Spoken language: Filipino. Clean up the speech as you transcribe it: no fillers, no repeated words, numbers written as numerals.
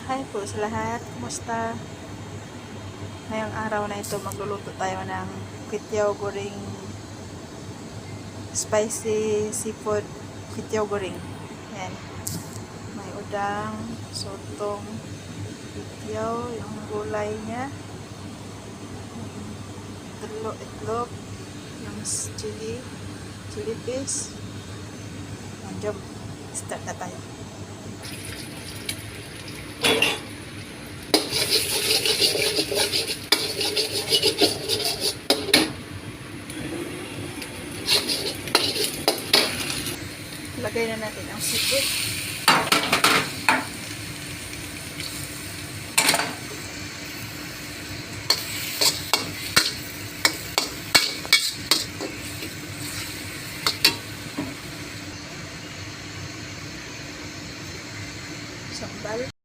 Hi po sa lahat, kumusta? Ngayong araw na ito magluluto tayo ng kwetiaw goreng, spicy seafood kwetiaw goreng. Yan. May udang, sotong, kwetiaw, yung gulay niya, itlog, yung chili paste. Job, start na tayo. Lagay na natin ang seafood.